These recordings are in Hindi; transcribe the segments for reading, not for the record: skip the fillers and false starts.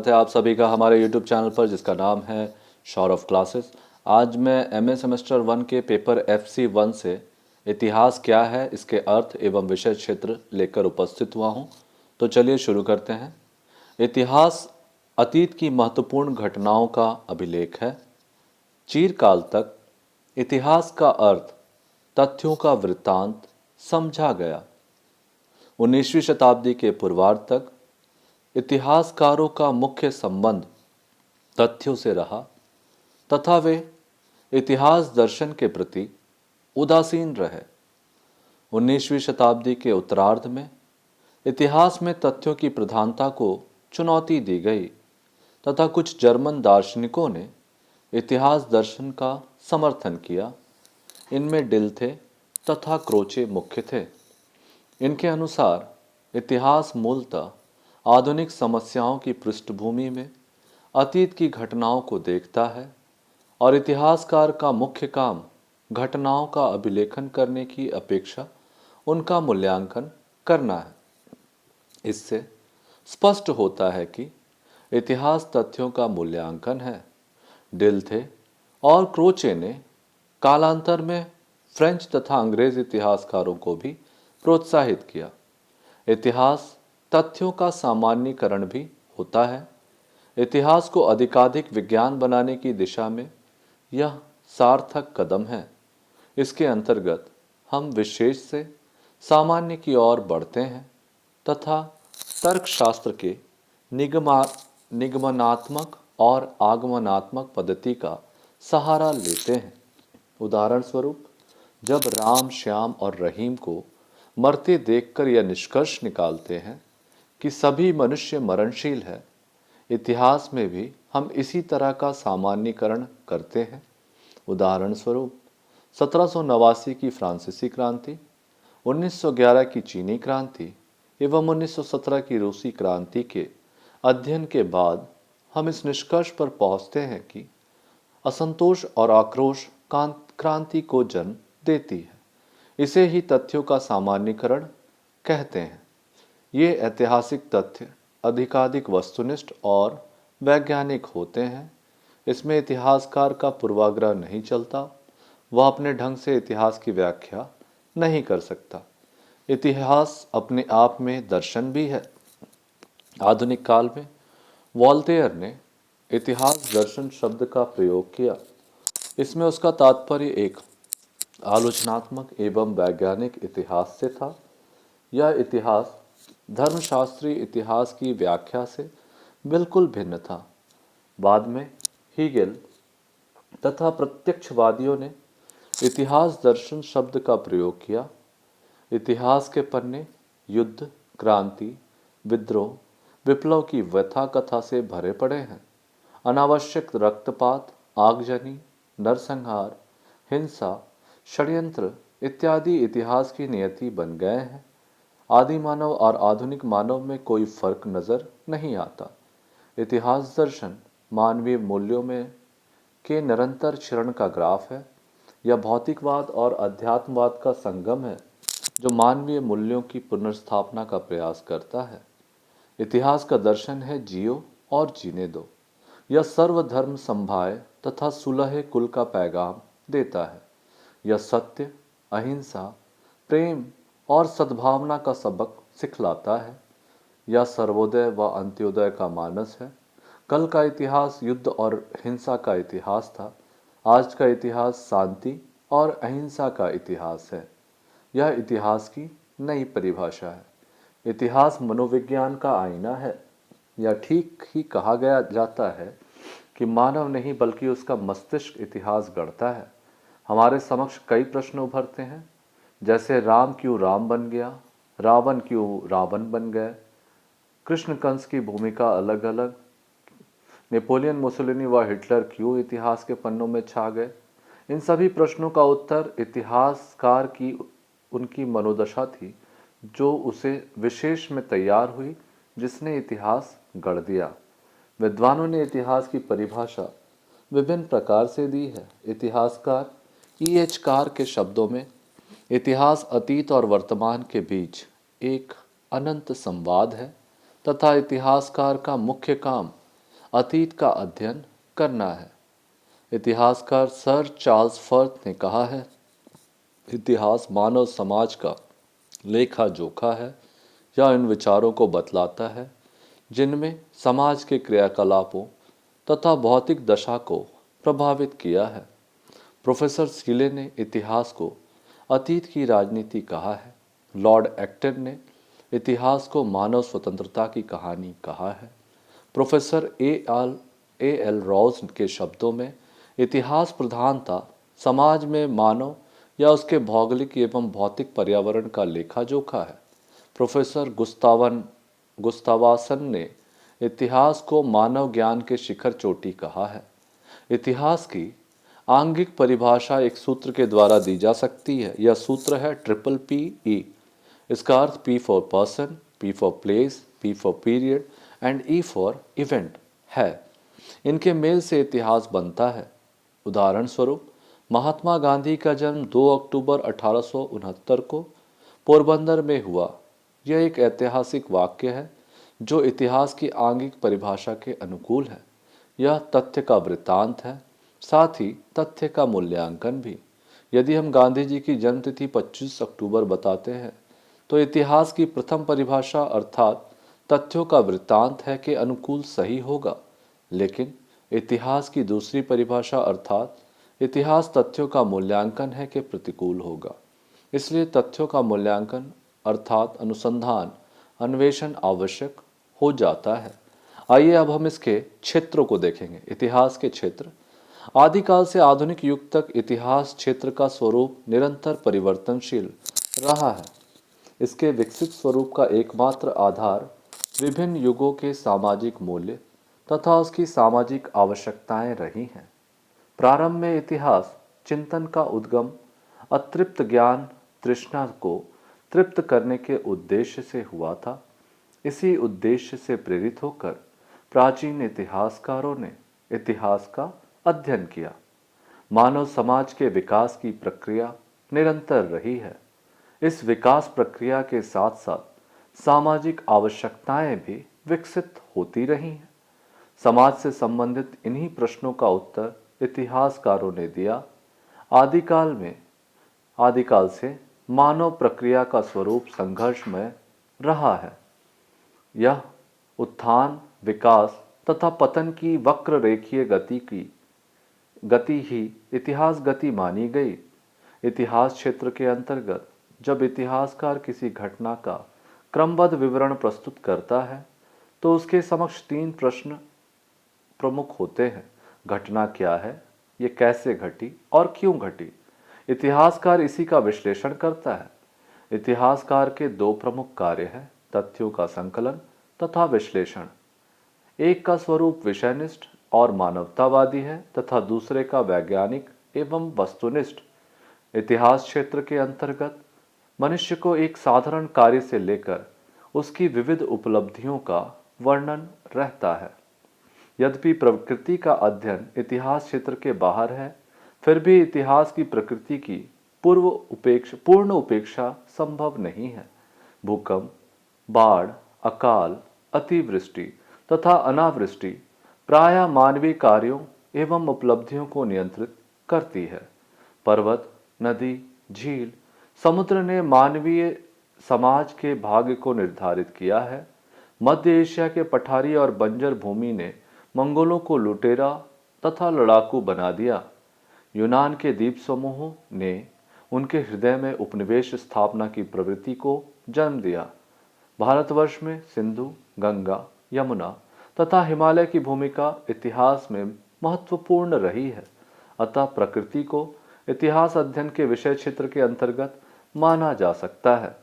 स्वागत है आप सभी का हमारे YouTube चैनल पर जिसका नाम है सौरभ क्लासेस। आज मैं एमए सेमेस्टर 1 के पेपर FC1 से इतिहास क्या है इसके अर्थ एवं विषय क्षेत्र लेकर उपस्थित हुआ हूं। तो चलिए शुरू करते हैं। इतिहास अतीत की महत्वपूर्ण घटनाओं का अभिलेख है। चिरकाल तक इतिहास का अर्थ तथ्यों का वृत्तांत समझा गया। 19वीं शताब्दी के पूर्वार्ध तक इतिहासकारों का मुख्य संबंध तथ्यों से रहा तथा वे इतिहास दर्शन के प्रति उदासीन रहे। 19वीं शताब्दी के उत्तरार्ध में इतिहास में तथ्यों की प्रधानता को चुनौती दी गई तथा कुछ जर्मन दार्शनिकों ने इतिहास दर्शन का समर्थन किया। इनमें डिल्थे तथा क्रोचे मुख्य थे। इनके अनुसार इतिहास मूलतः आधुनिक समस्याओं की पृष्ठभूमि में अतीत की घटनाओं को देखता है और इतिहासकार का मुख्य काम घटनाओं का अभिलेखन करने की अपेक्षा उनका मूल्यांकन करना है। इससे स्पष्ट होता है कि इतिहास तथ्यों का मूल्यांकन है। डिल्थे और क्रोचे ने कालांतर में फ्रेंच तथा अंग्रेज इतिहासकारों को भी प्रोत्साहित किया। इतिहास तथ्यों का सामान्यीकरण भी होता है। इतिहास को अधिकाधिक विज्ञान बनाने की दिशा में यह सार्थक कदम है। इसके अंतर्गत हम विशेष से सामान्य की ओर बढ़ते हैं तथा तर्कशास्त्र के निगमनात्मक और आगमनात्मक पद्धति का सहारा लेते हैं। उदाहरण स्वरूप, जब राम, श्याम और रहीम को मरते देखकर यह निष्कर्ष निकालते हैं कि सभी मनुष्य मरणशील है, इतिहास में भी हम इसी तरह का सामान्यीकरण करते हैं। उदाहरण स्वरूप, 1789 की फ्रांसीसी क्रांति, 1911 की चीनी क्रांति एवं 1917 की रूसी क्रांति के अध्ययन के बाद हम इस निष्कर्ष पर पहुंचते हैं कि असंतोष और आक्रोश क्रांति को जन्म देती है। इसे ही तथ्यों का सामान्यीकरण कहते हैं। ये ऐतिहासिक तथ्य अधिकाधिक वस्तुनिष्ठ और वैज्ञानिक होते हैं। इसमें इतिहासकार का पूर्वाग्रह नहीं चलता। वह अपने ढंग से इतिहास की व्याख्या नहीं कर सकता। इतिहास अपने आप में दर्शन भी है। आधुनिक काल में वॉल्टेयर ने इतिहास दर्शन शब्द का प्रयोग किया। इसमें उसका तात्पर्य एक आलोचनात्मक एवं वैज्ञानिक इतिहास से था। यह इतिहास धर्मशास्त्रीय इतिहास की व्याख्या से बिल्कुल भिन्न था। बाद में हीगेल तथा प्रत्यक्षवादियों ने इतिहास दर्शन शब्द का प्रयोग किया। इतिहास के पन्ने युद्ध, क्रांति, विद्रोह, विप्लव की व्यथा कथा से भरे पड़े हैं। अनावश्यक रक्तपात, आगजनी, नरसंहार, हिंसा, षड्यंत्र इत्यादि इतिहास की नियति बन गए हैं। आदि मानव और आधुनिक मानव में कोई फर्क नजर नहीं आता। इतिहास दर्शन मानवीय मूल्यों में के निरंतर क्षरण का ग्राफ है। यह भौतिकवाद और अध्यात्मवाद का संगम है जो मानवीय मूल्यों की पुनर्स्थापना का प्रयास करता है। इतिहास का दर्शन है जियो और जीने दो। यह सर्वधर्म संभाय तथा सुलहे कुल का पैगाम देता है। यह सत्य, अहिंसा, प्रेम और सद्भावना का सबक सिखलाता है। यह सर्वोदय व अंत्योदय का मानस है। कल का इतिहास युद्ध और हिंसा का इतिहास था। आज का इतिहास शांति और अहिंसा का इतिहास है। यह इतिहास की नई परिभाषा है। इतिहास मनोविज्ञान का आईना है। यह ठीक ही कहा गया जाता है कि मानव नहीं बल्कि उसका मस्तिष्क इतिहास गढ़ता है। हमारे समक्ष कई प्रश्न उभरते हैं, जैसे राम क्यों राम बन गया, रावण क्यों रावण बन गए, कृष्ण कंस की भूमिका अलग अलग, नेपोलियन, मुसोलिनी व हिटलर क्यों इतिहास के पन्नों में छा गए। इन सभी प्रश्नों का उत्तर इतिहासकार की उनकी मनोदशा थी जो उसे विशेष में तैयार हुई, जिसने इतिहास गढ़ दिया। विद्वानों ने इतिहास की परिभाषा विभिन्न प्रकार से दी है। इतिहासकार E.H. कार के शब्दों में इतिहास अतीत और वर्तमान के बीच एक अनंत संवाद है तथा इतिहासकार का मुख्य काम अतीत का अध्ययन करना है। इतिहासकार सर चार्ल्स फर्थ ने कहा है, इतिहास मानव समाज का लेखा जोखा है या इन विचारों को बतलाता है जिनमें समाज के क्रियाकलापों तथा भौतिक दशा को प्रभावित किया है। प्रोफेसर सीले ने इतिहास को अतीत की राजनीति कहा है। लॉर्ड एक्टन ने इतिहास को मानव स्वतंत्रता की कहानी कहा है। प्रोफेसर ए एल रॉज के शब्दों में इतिहास प्रधानता समाज में मानव या उसके भौगोलिक एवं भौतिक पर्यावरण का लेखा जोखा है। प्रोफेसर गुस्तावासन ने इतिहास को मानव ज्ञान के शिखर चोटी कहा है। इतिहास की आंगिक परिभाषा एक सूत्र के द्वारा दी जा सकती है। यह सूत्र है ट्रिपल पी ई। इसका अर्थ P for person, P for place, P for period and E for event है। इनके मेल से इतिहास बनता है। उदाहरण स्वरूप, महात्मा गांधी का जन्म 2 अक्टूबर 1869 को पोरबंदर में हुआ। यह एक ऐतिहासिक वाक्य है जो इतिहास की आंगिक परिभाषा के अनुकूल है। यह तथ्य का वृत्तांत है, साथ ही तथ्य का मूल्यांकन भी। यदि हम गांधी जी की जन्मतिथि 25 अक्टूबर बताते हैं तो इतिहास की प्रथम परिभाषा अर्थात तथ्यों का वृत्तांत है के अनुकूल सही होगा, लेकिन इतिहास की दूसरी परिभाषा अर्थात इतिहास तथ्यों का मूल्यांकन है के प्रतिकूल होगा। इसलिए तथ्यों का मूल्यांकन अर्थात अनुसंधान अन्वेषण आवश्यक हो जाता है। आइए अब हम इसके क्षेत्रों को देखेंगे। इतिहास के क्षेत्र। आदिकाल से आधुनिक युग तक इतिहास क्षेत्र का स्वरूप निरंतर परिवर्तनशील रहा है। इसके विकसित स्वरूप का एकमात्र आधार विभिन्न युगों के सामाजिक मूल्य तथा उसकी सामाजिक आवश्यकताएं रही हैं। प्रारंभ में इतिहास चिंतन का उद्गम अतृप्त ज्ञान तृष्णा को तृप्त करने के उद्देश्य से हुआ था। इसी उद्देश्य से प्रेरित होकर प्राचीन इतिहासकारों ने इतिहास का अध्ययन किया। मानव समाज के विकास की प्रक्रिया निरंतर रही है। इस विकास प्रक्रिया के साथ साथ सामाजिक आवश्यकताएं भी विकसित होती रही हैं। समाज से संबंधित इन्हीं प्रश्नों का उत्तर इतिहासकारों ने दिया। आदिकाल से मानव प्रक्रिया का स्वरूप संघर्षमय रहा है। यह उत्थान, विकास तथा पतन की वक्र रेखीय गति ही इतिहास गति मानी गई। इतिहास क्षेत्र के अंतर्गत जब इतिहासकार किसी घटना का क्रमबद्ध विवरण प्रस्तुत करता है तो उसके समक्ष 3 प्रश्न प्रमुख होते हैं। घटना क्या है, ये कैसे घटी और क्यों घटी। इतिहासकार इसी का विश्लेषण करता है। इतिहासकार के 2 प्रमुख कार्य हैं, तथ्यों का संकलन तथा विश्लेषण। एक का स्वरूप विषयनिष्ठ और मानवतावादी है तथा दूसरे का वैज्ञानिक एवं वस्तुनिष्ठ। इतिहास क्षेत्र के अंतर्गत मनुष्य को एक साधारण कार्य से लेकर उसकी विविध उपलब्धियों का वर्णन रहता है। यद्यपि प्रकृति का अध्ययन इतिहास क्षेत्र के बाहर है, फिर भी इतिहास की प्रकृति की पूर्ण उपेक्षा संभव नहीं है। भूकंप, बाढ़, अकाल, अतिवृष्टि तथा अनावृष्टि प्रायः मानवीय कार्यों एवं उपलब्धियों को नियंत्रित करती है। पर्वत, नदी, झील, समुद्र ने मानवीय समाज के भाग्य को निर्धारित किया है। मध्य एशिया के पठारी और बंजर भूमि ने मंगोलों को लुटेरा तथा लड़ाकू बना दिया। यूनान के द्वीप समूहों ने उनके हृदय में उपनिवेश स्थापना की प्रवृत्ति को जन्म दिया। भारतवर्ष में सिंधु, गंगा, यमुना तथा हिमालय की भूमिका इतिहास में महत्वपूर्ण रही है। अतः प्रकृति को इतिहास अध्ययन के विषय क्षेत्र के अंतर्गत माना जा सकता है।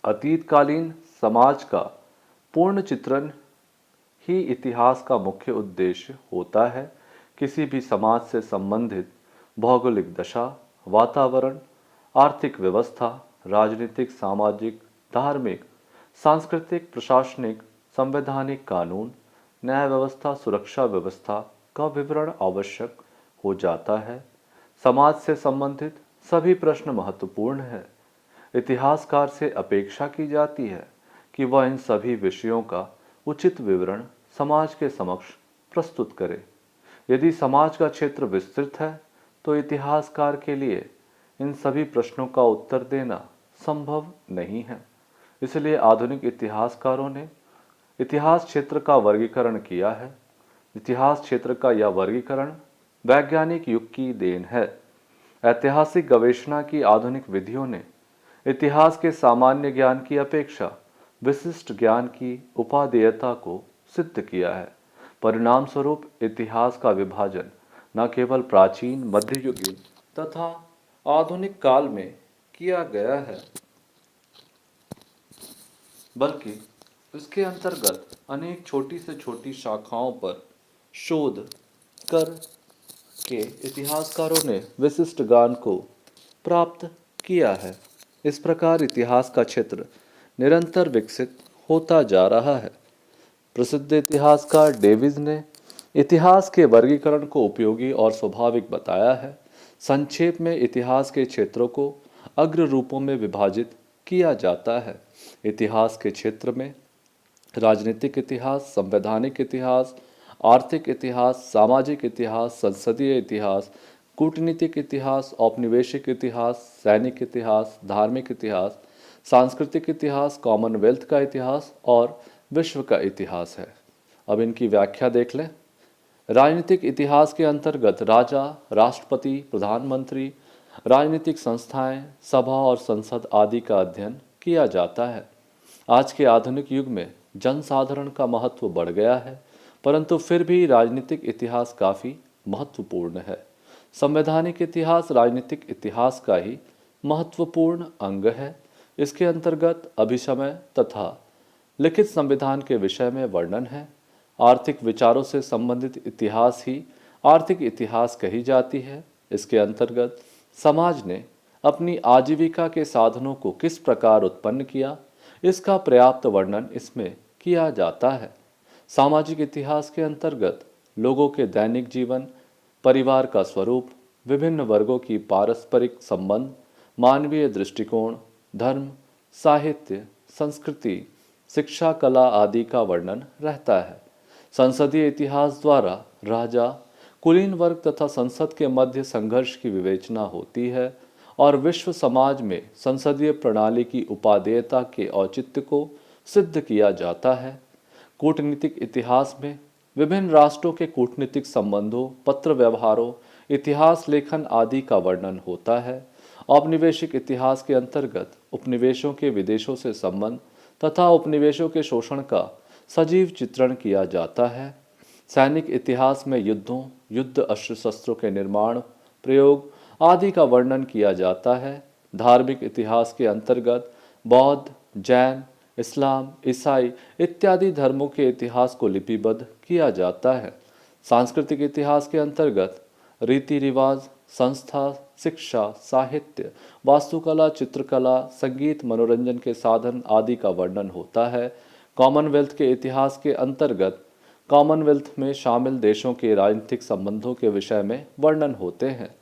अतीतकालीन समाज का पूर्ण चित्रण ही इतिहास का मुख्य उद्देश्य होता है। किसी भी समाज से संबंधित भौगोलिक दशा, वातावरण, आर्थिक व्यवस्था, राजनीतिक, सामाजिक, धार्मिक, सांस्कृतिक, प्रशासनिक, संवैधानिक कानून, न्याय व्यवस्था, सुरक्षा व्यवस्था का विवरण आवश्यक हो जाता है। समाज से संबंधित सभी प्रश्न महत्वपूर्ण हैं। इतिहासकार से अपेक्षा की जाती है कि वह इन सभी विषयों का उचित विवरण समाज के समक्ष प्रस्तुत करे। यदि समाज का क्षेत्र विस्तृत है तो इतिहासकार के लिए इन सभी प्रश्नों का उत्तर देना संभव नहीं है। इसलिए आधुनिक इतिहासकारों ने इतिहास क्षेत्र का वर्गीकरण किया है। इतिहास क्षेत्र का यह वर्गीकरण वैज्ञानिक युग की देन है। ऐतिहासिक गवेषणा की आधुनिक विधियों ने इतिहास के सामान्य ज्ञान की अपेक्षा विशिष्ट ज्ञान की उपादेयता को सिद्ध किया है। परिणाम स्वरूप इतिहास का विभाजन न केवल प्राचीन, मध्ययुगीन तथा आधुनिक काल में किया गया है, बल्कि इसके अंतर्गत अनेक छोटी से छोटी शाखाओं पर शोध कर के इतिहासकारों ने विशिष्ट ज्ञान को प्राप्त किया है। इस प्रकार इतिहास का क्षेत्र निरंतर विकसित होता जा रहा है। प्रसिद्ध इतिहासकार डेविस ने इतिहास के वर्गीकरण को उपयोगी और स्वाभाविक बताया है। संक्षेप में इतिहास के क्षेत्रों को अग्र रूपों में विभाजित किया जाता है। इतिहास के क्षेत्र में राजनीतिक इतिहास, संवैधानिक इतिहास, आर्थिक इतिहास, सामाजिक इतिहास, संसदीय इतिहास, कूटनीतिक इतिहास, औपनिवेशिक इतिहास, सैनिक इतिहास, धार्मिक इतिहास, सांस्कृतिक इतिहास, कॉमनवेल्थ का इतिहास और विश्व का इतिहास है। अब इनकी व्याख्या देख लें। राजनीतिक इतिहास के अंतर्गत राजा, राष्ट्रपति, प्रधानमंत्री, राजनीतिक संस्थाएं, सभा और संसद आदि का अध्ययन किया जाता है। आज के आधुनिक युग में जनसाधारण का महत्व बढ़ गया है, परंतु फिर भी राजनीतिक इतिहास काफ़ी महत्वपूर्ण है। संवैधानिक इतिहास राजनीतिक इतिहास का ही महत्वपूर्ण अंग है। इसके अंतर्गत अभिसमय तथा लिखित संविधान के विषय में वर्णन है। आर्थिक विचारों से संबंधित इतिहास ही आर्थिक इतिहास कही जाती है। इसके अंतर्गत समाज ने अपनी आजीविका के साधनों को किस प्रकार उत्पन्न किया, इसका पर्याप्त वर्णन इसमें किया जाता है। सामाजिक इतिहास के अंतर्गत लोगों के दैनिक जीवन, परिवार का स्वरूप, विभिन्न वर्गों की पारस्परिक संबंध, मानवीय दृष्टिकोण, धर्म, साहित्य, संस्कृति, शिक्षा, कला आदि का वर्णन रहता है। संसदीय इतिहास द्वारा राजा, कुलीन वर्ग तथा संसद के मध्य संघर्ष की विवेचना होती है और विश्व समाज में संसदीय प्रणाली की उपादेयता के औचित्य को सिद्ध किया जाता है। कूटनीतिक इतिहास में विभिन्न राष्ट्रों के कूटनीतिक संबंधों, पत्र व्यवहारों, इतिहास लेखन आदि का वर्णन होता है। औपनिवेशिक इतिहास के अंतर्गत उपनिवेशों के विदेशों से संबंध तथा उपनिवेशों के शोषण का सजीव चित्रण किया जाता है। सैनिक इतिहास में युद्धों, युद्ध अस्त्र शस्त्रों के निर्माण, प्रयोग आदि का वर्णन किया जाता है। धार्मिक इतिहास के अंतर्गत बौद्ध, जैन, इस्लाम, ईसाई इत्यादि धर्मों के इतिहास को लिपिबद्ध किया जाता है। सांस्कृतिक इतिहास के अंतर्गत रीति रिवाज, संस्था, शिक्षा, साहित्य, वास्तुकला, चित्रकला, संगीत, मनोरंजन के साधन आदि का वर्णन होता है। कॉमनवेल्थ के इतिहास के अंतर्गत कॉमनवेल्थ में शामिल देशों के राजनीतिक संबंधों के विषय में वर्णन होते हैं।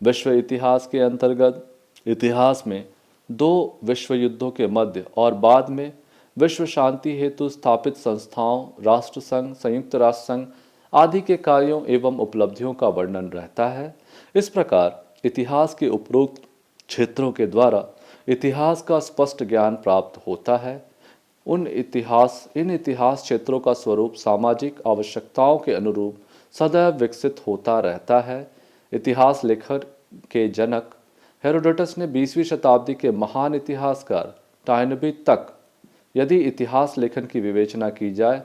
विश्व इतिहास के अंतर्गत इतिहास में दो विश्व युद्धों के मध्य और बाद में विश्व शांति हेतु स्थापित संस्थाओं, राष्ट्रसंघ, संयुक्त राष्ट्र संघ आदि के कार्यों एवं उपलब्धियों का वर्णन रहता है। इस प्रकार इतिहास के उपरोक्त क्षेत्रों के द्वारा इतिहास का स्पष्ट ज्ञान प्राप्त होता है। इन इतिहास क्षेत्रों का स्वरूप सामाजिक आवश्यकताओं के अनुरूप सदैव विकसित होता रहता है। इतिहास लेखन के जनक हेरोडोटस ने 20वीं शताब्दी के महान इतिहासकार टाइनबी तक यदि इतिहास लेखन की विवेचना की जाए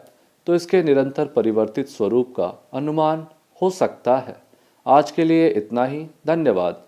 तो इसके निरंतर परिवर्तित स्वरूप का अनुमान हो सकता है। आज के लिए इतना ही। धन्यवाद।